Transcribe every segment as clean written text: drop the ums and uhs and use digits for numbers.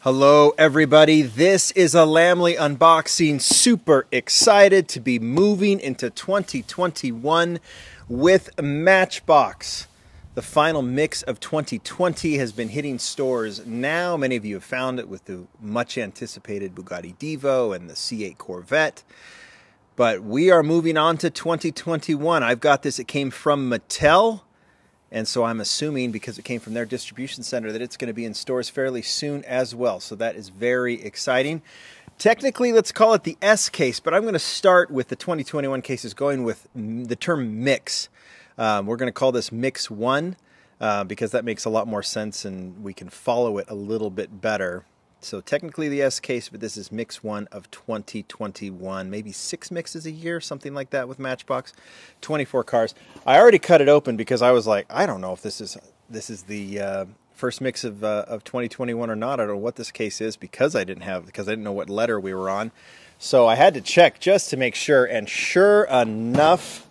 Hello everybody, this is a Lamley unboxing. Super excited to be moving into 2021 with Matchbox. The final mix of 2020 has been hitting stores now. Many of you have found it with the much anticipated Bugatti Divo and the C8 Corvette. But we are moving on to 2021. I've got this, it came from Mattel. And so I'm assuming, because it came from their distribution center, that it's going to be in stores fairly soon as well. So that is very exciting. Technically, let's call it the S case, but I'm going to start with the 2021 cases going with the term mix. We're going to call this Mix 1 because that makes a lot more sense and we can follow it a little bit better. So technically the S case, but this is Mix 1 of 2021. Maybe 6 mixes a year, something like that with Matchbox. 24 cars. I already cut it open because I was like, I don't know if this is the first mix of 2021 or not. I don't know what this case is because I didn't know what letter we were on. So I had to check just to make sure, and sure enough,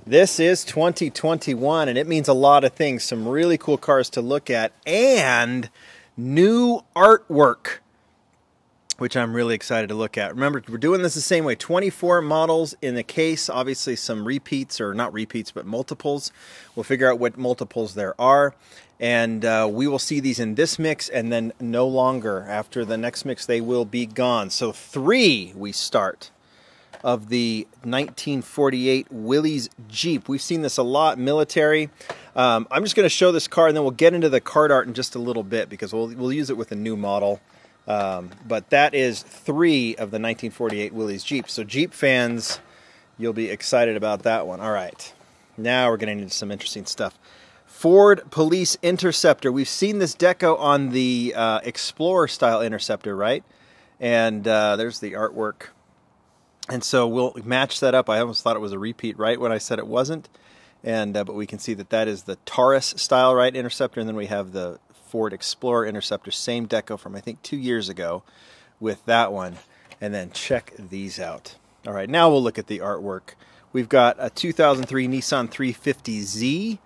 this is 2021, and it means a lot of things. Some really cool cars to look at, and new artwork, which I'm really excited to look at. Remember, we're doing this the same way. 24 models in the case. Obviously some repeats, or not repeats, but multiples. We'll figure out what multiples there are. And we will see these in this mix, and then no longer. After the next mix, they will be gone. So 3 we start of the 1948 Willy's Jeep. We've seen this a lot, military. I'm just going to show this car, and then we'll get into the card art in just a little bit because we'll use it with a new model. But that is 3 of the 1948 Willy's Jeep. So Jeep fans, you'll be excited about that one. All right, now we're getting into some interesting stuff. Ford Police Interceptor. We've seen this deco on the Explorer style Interceptor, right? And there's the artwork. And so we'll match that up. I almost thought it was a repeat right when I said it wasn't. And but we can see that that is the Taurus style, right, Interceptor. And then we have the Ford Explorer Interceptor, same deco from I think 2 years ago with that one. And then check these out. All right, now we'll look at the artwork. We've got a 2003 Nissan 350Z.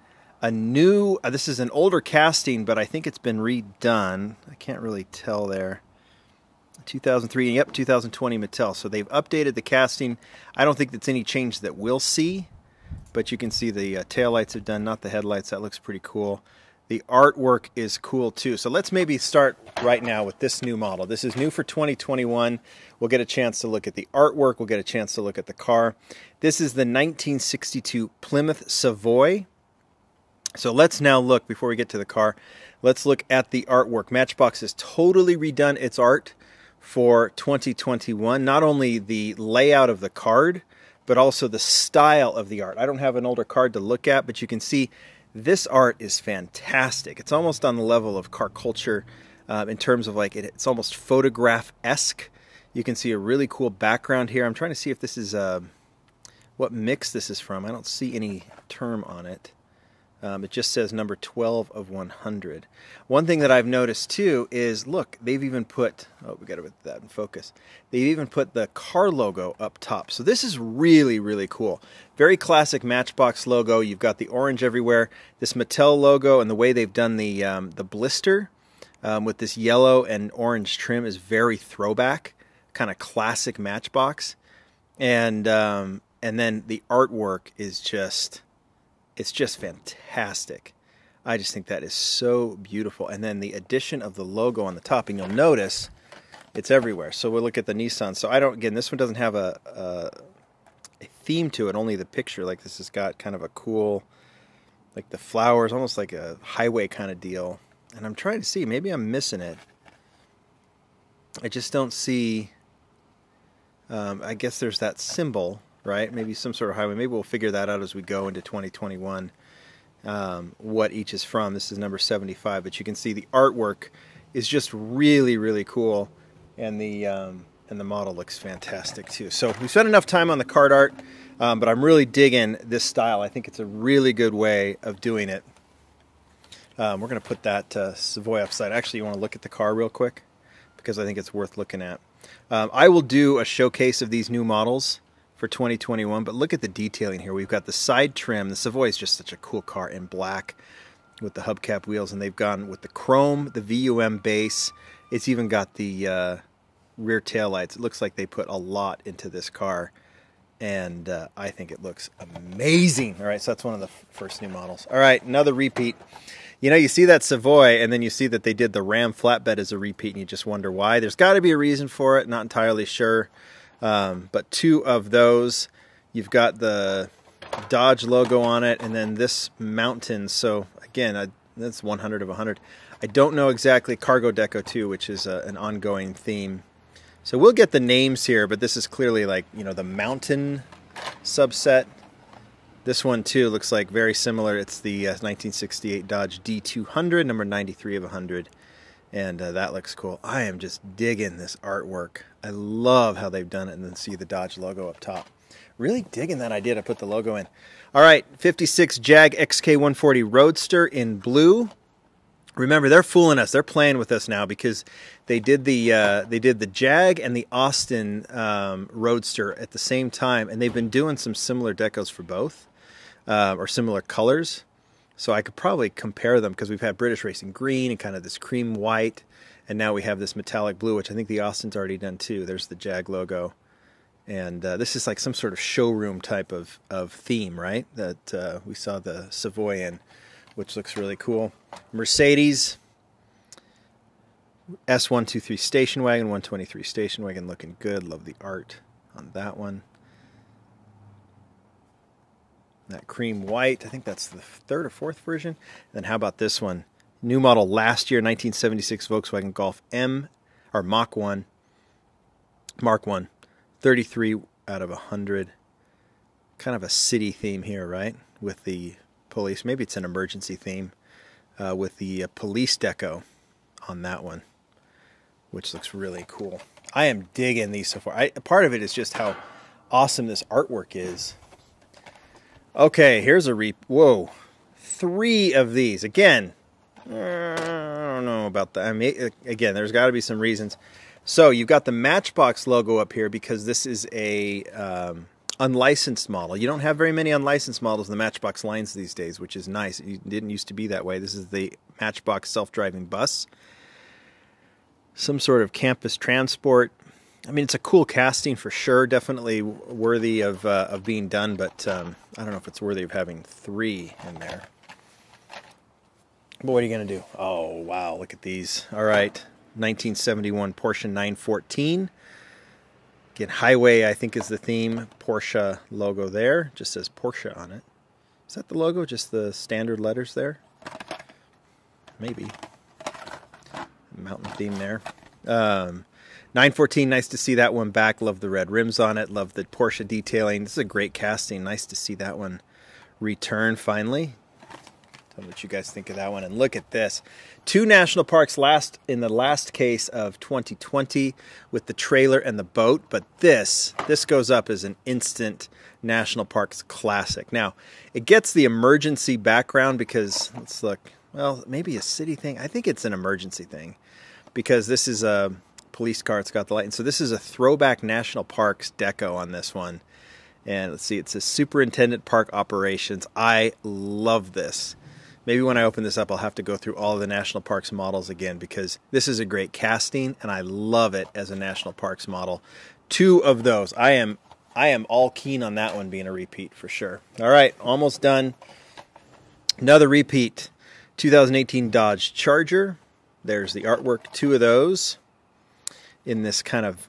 A new, this is an older casting, but I think it's been redone. I can't really tell there. 2003, yep, 2020 Mattel. So they've updated the casting. I don't think that's any change that we'll see, but you can see the taillights have done, not the headlights. That looks pretty cool. The artwork is cool too. So let's maybe start right now with this new model. This is new for 2021. We'll get a chance to look at the artwork. We'll get a chance to look at the car. This is the 1962 Plymouth Savoy. So let's now look, before we get to the car, let's look at the artwork. Matchbox has totally redone its art for 2021. Not only the layout of the card, but also the style of the art. I don't have an older card to look at, but you can see this art is fantastic. It's almost on the level of car culture in terms of like it's almost photograph-esque. You can see a really cool background here. I'm trying to see if this is what mix this is from. I don't see any term on it. It just says number 12 of 100. One thing that I've noticed too is, look, they've even put, oh, we got to put that in focus. They've even put the car logo up top. So this is really, really cool. Very classic Matchbox logo. You've got the orange everywhere. This Mattel logo and the way they've done the blister with this yellow and orange trim is very throwback, kind of classic Matchbox. And then the artwork is just, it's just fantastic. I just think that is so beautiful. And then the addition of the logo on the top, and you'll notice it's everywhere. So we'll look at the Nissan. So again, this one doesn't have a theme to it, only the picture. Like this has got kind of a cool, like the flowers, almost like a highway kind of deal. And I'm trying to see, maybe I'm missing it. I just don't see, I guess there's that symbol, right? Maybe some sort of highway. Maybe we'll figure that out as we go into 2021, what each is from. This is number 75, but you can see the artwork is just really, really cool, and the model looks fantastic too. So we've spent enough time on the card art, but I'm really digging this style. I think it's a really good way of doing it. We're going to put that Savoy upside. Actually, you want to look at the car real quick because I think it's worth looking at. I will do a showcase of these new models for 2021, but look at the detailing here. We've got the side trim. The Savoy is just such a cool car in black with the hubcap wheels, and they've gone with the chrome, the VUM base, It's even got the rear tail lights. It looks like they put a lot into this car, and I think it looks amazing. All right, so that's one of the first new models. All right, another repeat. You know, you see that Savoy, and then you see that they did the Ram flatbed as a repeat, and you just wonder why. There's got to be a reason for it, not entirely sure. But two of those, you've got the Dodge logo on it, and then this mountain. So again, that's 100 of 100. I don't know exactly Cargo Deco too, which is an ongoing theme. So we'll get the names here, but this is clearly like, you know, the mountain subset. This one too looks like very similar. It's the 1968 Dodge D200, number 93 of 100. And that looks cool. I am just digging this artwork. I love how they've done it, and then see the Dodge logo up top. Really digging that idea to put the logo in. All right, 56 Jag Xk 140 Roadster in blue. Remember, they're fooling us. They're playing with us now because they did the Jag and the Austin Roadster at the same time, and they've been doing some similar decos for both, or similar colors. So I could probably compare them because we've had British Racing Green and kind of this cream white, and now we have this metallic blue, which I think the Austin's already done too. There's the Jag logo. And this is like some sort of showroom type of theme, right? That we saw the Savoy in, which looks really cool. Mercedes S123 station wagon, 123 station wagon, looking good. Love the art on that one. That cream white, I think that's the third or fourth version. And then how about this one? New model last year, 1976 Volkswagen Golf M, or Mach 1, Mark 1. 33 out of 100. Kind of a city theme here, right? With the police. Maybe it's an emergency theme with the police deco on that one, which looks really cool. I am digging these so far. Part of it is just how awesome this artwork is. Okay, here's a whoa. 3 of these. Again, I don't know about that. I mean, again, there's got to be some reasons. So you've got the Matchbox logo up here because this is a unlicensed model. You don't have very many unlicensed models in the Matchbox lines these days, which is nice. It didn't used to be that way. This is the Matchbox self-driving bus. Some sort of campus transport. I mean, it's a cool casting for sure. Definitely worthy of being done, but I don't know if it's worthy of having 3 in there. But what are you going to do? Oh, wow, look at these. All right. 1971 Porsche 914. Again, Highway, I think, is the theme. Porsche logo there. Just says Porsche on it. Is that the logo? Just the standard letters there? Maybe. Mountain theme there. 914, nice to see that one back. Love the red rims on it. Love the Porsche detailing. This is a great casting. Nice to see that one return finally. Tell me what you guys think of that one. And look at this. 2 national parks in the last case of 2020 with the trailer and the boat. But this goes up as an instant national parks classic. Now, it gets the emergency background because, let's look, well, maybe a city thing. I think it's an emergency thing because this is a police car. It's got the light. And so this is a throwback national parks deco on this one. And let's see, it says Superintendent Park Operations. I love this. Maybe when I open this up, I'll have to go through all of the National Parks models again because this is a great casting, and I love it as a National Parks model. 2 of those. I am all keen on that one being a repeat for sure. All right, almost done. Another repeat. 2018 Dodge Charger. There's the artwork. 2 of those in this kind of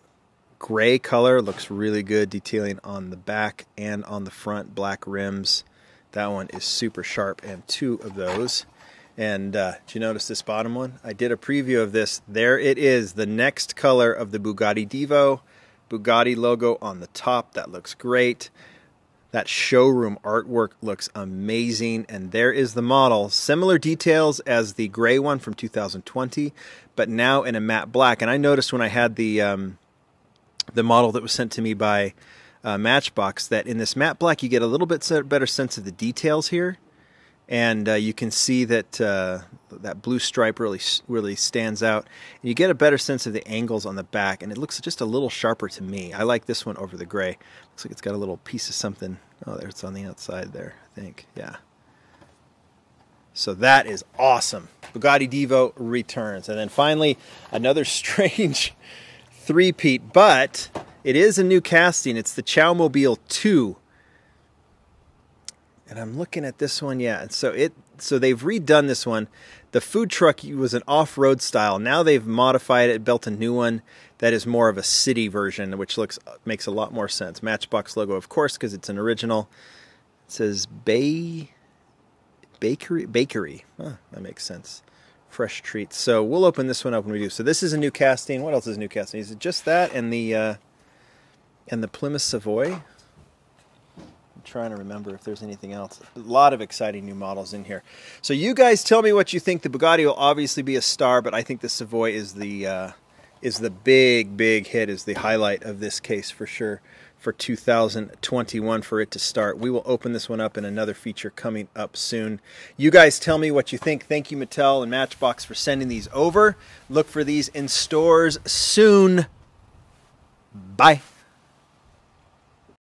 gray color. Looks really good. Detailing on the back and on the front. Black rims. That one is super sharp, and 2 of those. And did you notice this bottom one? I did a preview of this. There it is, the next color of the Bugatti Divo. Bugatti logo on the top. That looks great. That showroom artwork looks amazing. And there is the model. Similar details as the gray one from 2020, but now in a matte black. And I noticed when I had the model that was sent to me by Matchbox that in this matte black you get a little bit better sense of the details here, and you can see that that blue stripe really stands out, and you get a better sense of the angles on the back, and it looks just a little sharper to me. I like this one over the gray. Looks like it's got a little piece of something. Oh, there, it's on the outside there, I think. Yeah. So that is awesome. Bugatti Divo returns. And then finally, another strange three-peat, but it is a new casting. It's the Chowmobile 2. And I'm looking at this one, yeah. So they've redone this one. The food truck was an off-road style. Now they've modified it, built a new one that is more of a city version, which makes a lot more sense. Matchbox logo, of course, because it's an original. It says Bakery. Huh, that makes sense. Fresh treats. So we'll open this one up when we do. So this is a new casting. What else is new casting? Is it just that and the Plymouth Savoy? I'm trying to remember if there's anything else. A lot of exciting new models in here. So you guys tell me what you think. The Bugatti will obviously be a star, but I think the Savoy is the big hit, is the highlight of this case for sure. For 2021 for it to start. We will open this one up in another feature coming up soon. You guys tell me what you think. Thank you, Mattel and Matchbox, for sending these over. Look for these in stores soon. Bye.